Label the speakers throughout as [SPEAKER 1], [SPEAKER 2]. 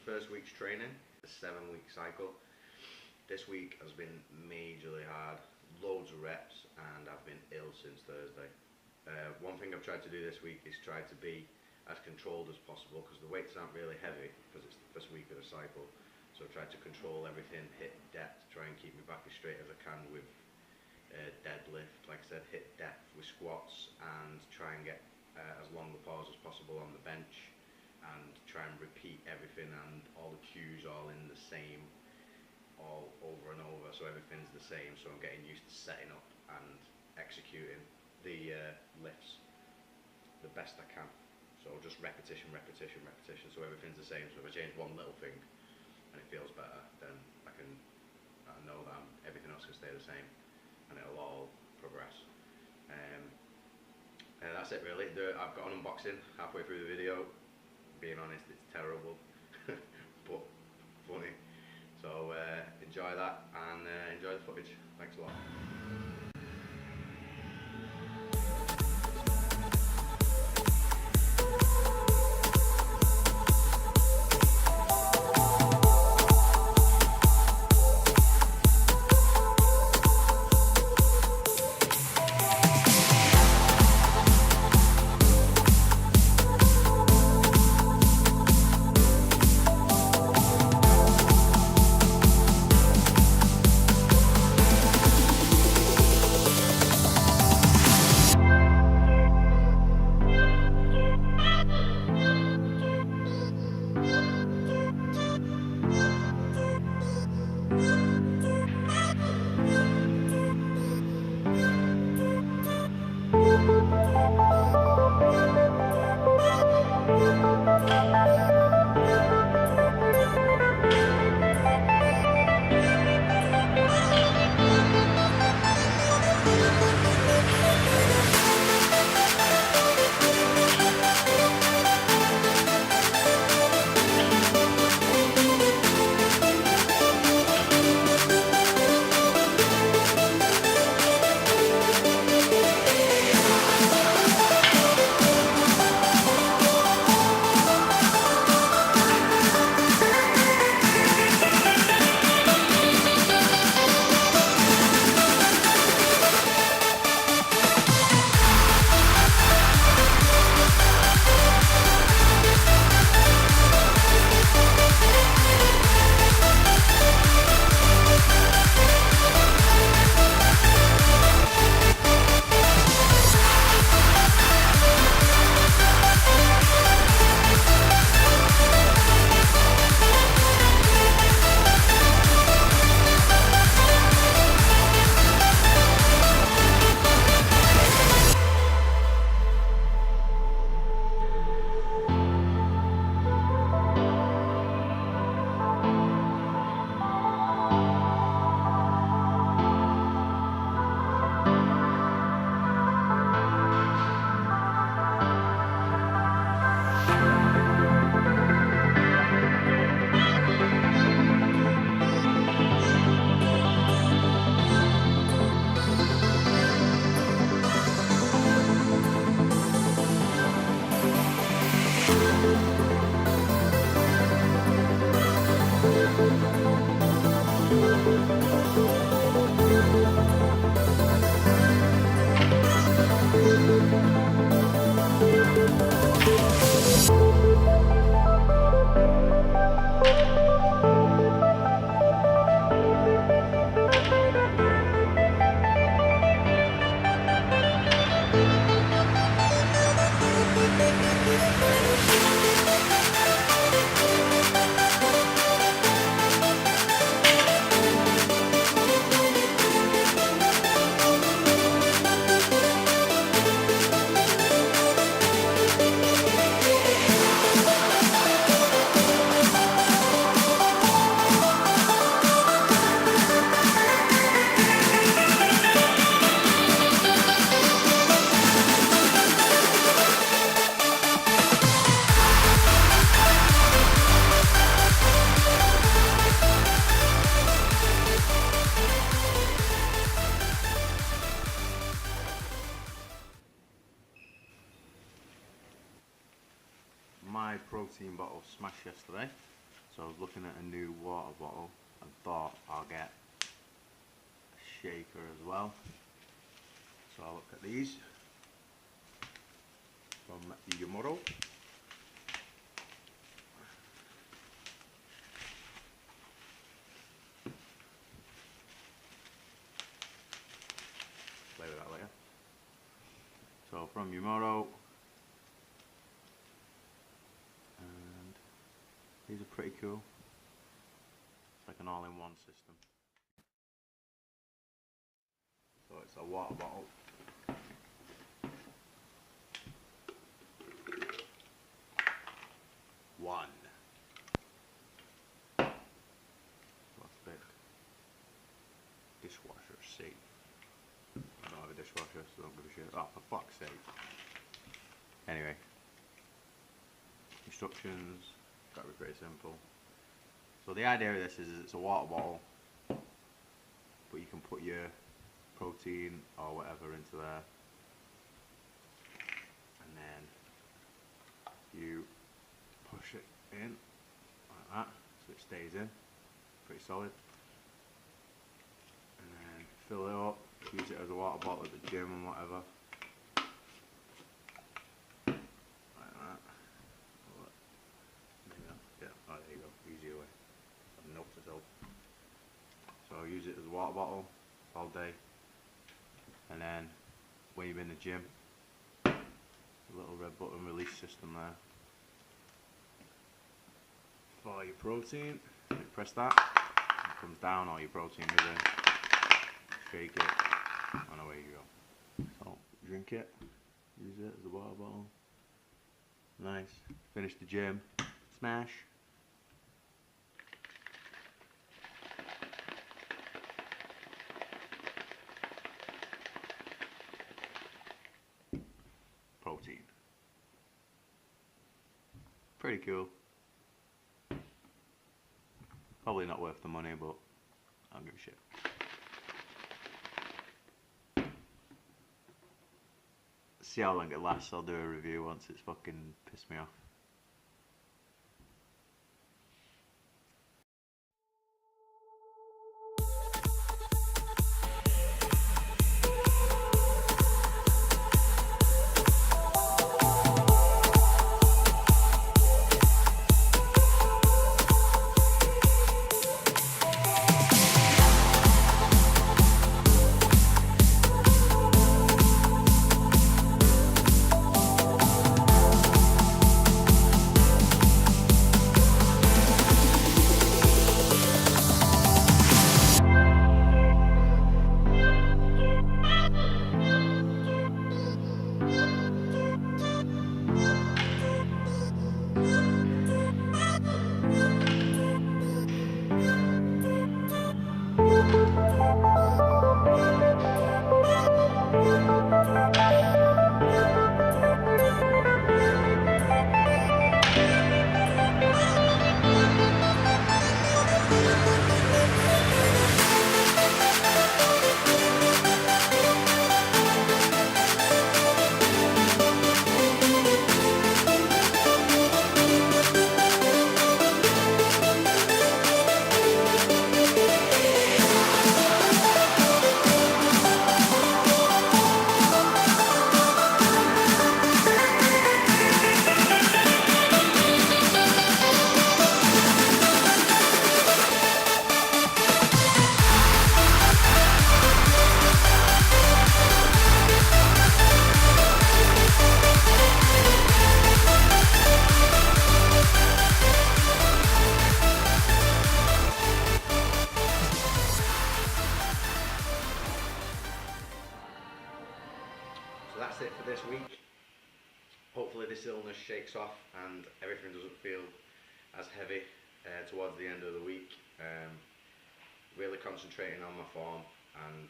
[SPEAKER 1] first week's training, the 7-week cycle. This week has been majorly hard, loads of reps, and I've been ill since Thursday. One thing I've tried to do this week is try to be as controlled as possible, because the weights aren't really heavy because it's the first week of the cycle. So I've tried to control everything, hit depth, try and keep me back as straight as I can with deadlift, like I said, hit depth with squats, and try and get as long a pause as possible on the bench, and try and repeat everything and all the cues all in the same, all over and over, so everything's the same. So I'm getting used to setting up and executing the lifts the best I can. So just repetition, repetition, repetition, so everything's the same. So if I change one little thing and it feels better, then I know that everything else can stay the same and it'll all progress. That's it really. I've got an unboxing halfway through the video. Being honest, it's terrible, but funny. So enjoy that and enjoy the footage. Thanks a lot. My protein bottle smashed yesterday, So I was looking at a new water bottle and thought I'll get a shaker as well. So I'll look at these from Yumuro. Play with that later. So from Yumuro, and these are pretty cool. It's like an all-in-one system. So it's a water bottle. One. Plastic. Dishwasher safe. I don't have a dishwasher, so don't give a shit. Oh, for fuck's sake. Anyway. Instructions. Gotta be pretty simple. So the idea of this is it's a water bottle, but you can put your protein or whatever into there, and then you push it in like that so it stays in, pretty solid, and then fill it up, use it as a water bottle at the gym and whatever, like that. Yeah, oh, there you go, easy way. I've notes it up. So I'll use it as a water bottle all day, and then when you're in the gym, a little red button release system there for your protein. You press that, it comes down, all your protein is in, shake it, and away you go. So drink it, use it as a water bottle. Nice. Finish the gym, smash. Protein. Pretty cool. Probably not worth the money, but I don't give a shit. See how long it lasts. I'll do a review once it's fucking pissed me off. So that's it for this week. Hopefully this illness shakes off and everything doesn't feel as heavy towards the end of the week. Really concentrating on my form and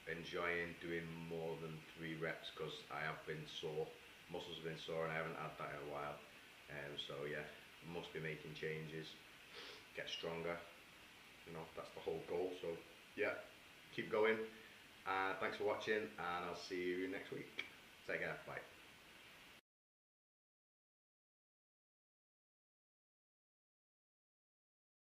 [SPEAKER 1] enjoying doing more than 3 reps because I have been sore. Muscles have been sore and I haven't had that in a while. So yeah, must be making changes, get stronger. You know, that's the whole goal. So yeah, keep going. Thanks for watching and I'll see you next week. Take care, bye.